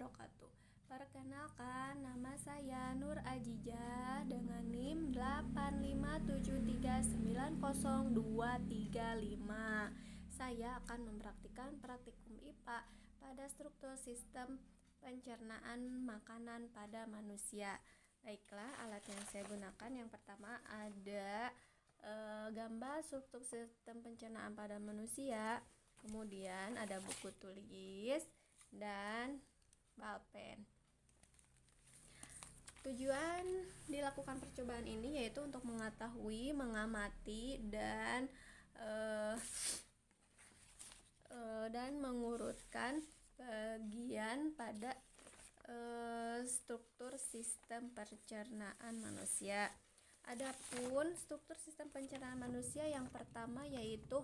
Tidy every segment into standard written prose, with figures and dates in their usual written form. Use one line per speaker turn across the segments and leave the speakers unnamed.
wabarakatuh. Perkenalkan, nama saya Nur Ajijah dengan NIM 857390235. Saya akan mempraktikkan praktikum IPA pada struktur sistem pencernaan makanan pada manusia. Baiklah, alat yang saya gunakan yang pertama ada gambar struktur sistem pencernaan pada manusia. Kemudian ada buku tulis dan balpen. Tujuan dilakukan percobaan ini yaitu untuk mengetahui, mengamati, dan mengurutkan bagian pada struktur sistem pencernaan manusia. Adapun struktur sistem pencernaan manusia yang pertama yaitu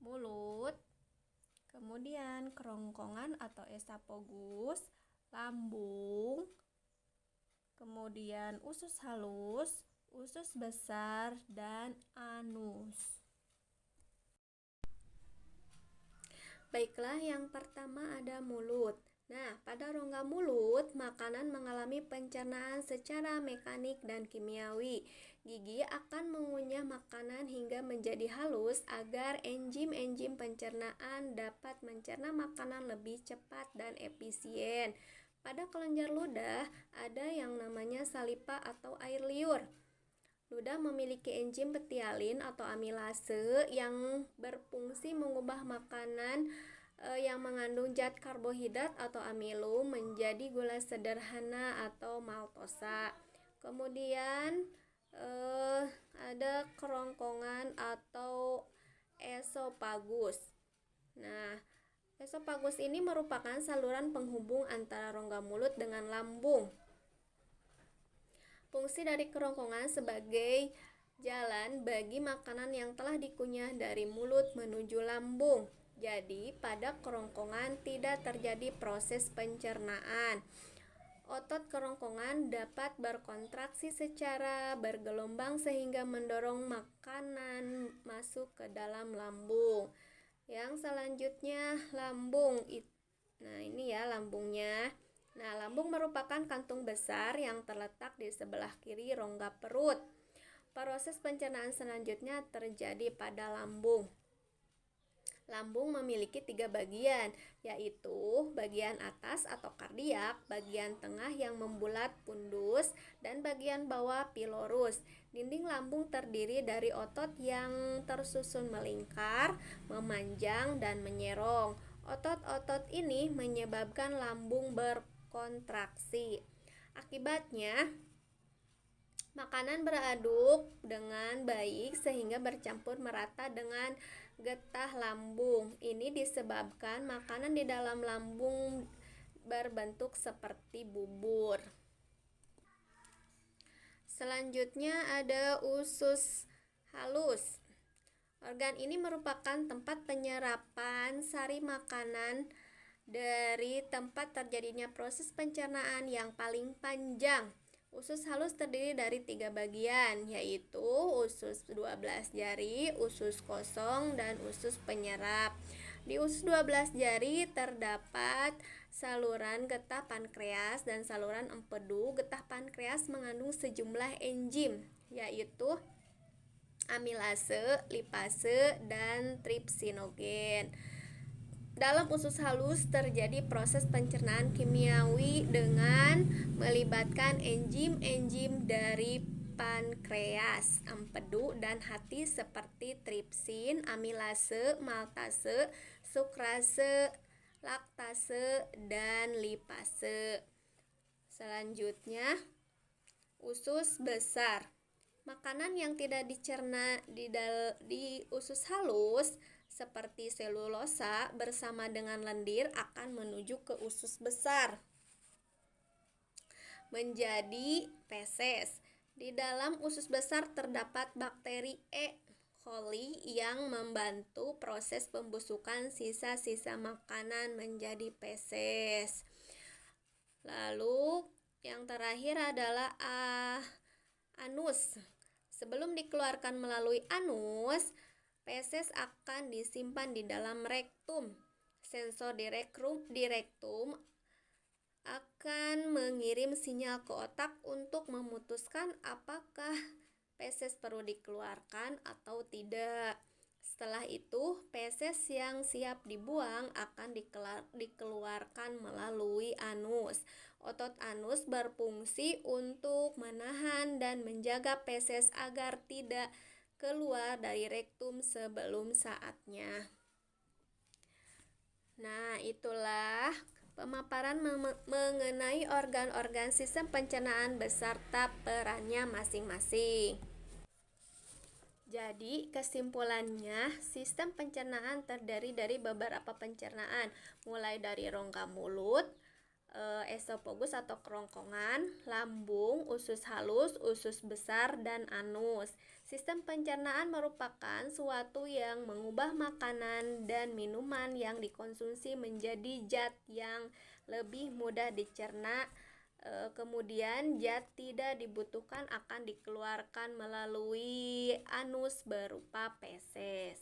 mulut, kemudian kerongkongan atau esofagus, lambung, kemudian usus halus, usus besar, dan anus. Baiklah, yang pertama ada mulut. Nah, pada rongga mulut, makanan mengalami pencernaan secara mekanik dan kimiawi. Gigi akan mengunyah makanan hingga menjadi halus agar enzim-enzim pencernaan dapat mencerna makanan lebih cepat dan efisien. Pada kelenjar ludah, ada yang namanya saliva atau air liur. Ludah memiliki enzim betialin atau amilase yang berfungsi mengubah makanan yang mengandung zat karbohidrat atau amilum menjadi gula sederhana atau maltosa. Kemudian ada kerongkongan atau esofagus. Nah, esofagus ini merupakan saluran penghubung antara rongga mulut dengan lambung. Fungsi dari kerongkongan sebagai jalan bagi makanan yang telah dikunyah dari mulut menuju lambung. Jadi, pada kerongkongan tidak terjadi proses pencernaan. Otot kerongkongan dapat berkontraksi secara bergelombang sehingga mendorong makanan masuk ke dalam lambung. Yang selanjutnya lambung. Nah, ini ya lambungnya. Nah, lambung merupakan kantung besar yang terletak di sebelah kiri rongga perut. Proses pencernaan selanjutnya terjadi pada lambung. Lambung memiliki 3 bagian, yaitu bagian atas atau kardiak, bagian tengah yang membulat pundus, dan bagian bawah pilorus. Dinding lambung terdiri dari otot yang tersusun melingkar, memanjang, dan menyerong. Otot-otot ini menyebabkan lambung berkontraksi. Akibatnya, makanan beraduk dengan baik sehingga bercampur merata dengan getah lambung. Ini disebabkan makanan di dalam lambung berbentuk seperti bubur. Selanjutnya ada usus halus. Organ ini merupakan tempat penyerapan sari makanan dari tempat terjadinya proses pencernaan yang paling panjang. Usus halus terdiri dari 3 bagian, yaitu usus 12 jari, usus kosong, dan usus penyerap. Di usus 12 jari terdapat saluran getah pankreas dan saluran empedu. Getah pankreas mengandung sejumlah enzim, yaitu amilase, lipase, dan tripsinogen. Dalam usus halus terjadi proses pencernaan kimiawi dengan melibatkan enzim-enzim dari pankreas, empedu, dan hati seperti tripsin, amilase, maltase, sukrase, laktase, dan lipase. Selanjutnya, usus besar. Makanan yang tidak dicerna di usus halus seperti selulosa bersama dengan lendir akan menuju ke usus besar menjadi feses. Di dalam usus besar terdapat bakteri E. coli yang membantu proses pembusukan sisa-sisa makanan menjadi feses. Lalu yang terakhir adalah anus. Sebelum dikeluarkan melalui anus, feses akan disimpan di dalam rektum. Sensor di rektum mengirim sinyal ke otak untuk memutuskan apakah feses perlu dikeluarkan atau tidak. Setelah itu, feses yang siap dibuang akan dikeluarkan melalui anus. Otot anus berfungsi untuk menahan dan menjaga feses agar tidak keluar dari rektum sebelum saatnya. Nah, itulah pemaparan mengenai organ-organ sistem pencernaan beserta perannya masing-masing. Jadi, kesimpulannya, sistem pencernaan terdiri dari beberapa pencernaan, mulai dari rongga mulut, esofagus atau kerongkongan, lambung, usus halus, usus besar, dan anus. Sistem pencernaan merupakan suatu yang mengubah makanan dan minuman yang dikonsumsi menjadi zat yang lebih mudah dicerna. Kemudian zat tidak dibutuhkan akan dikeluarkan melalui anus berupa feses.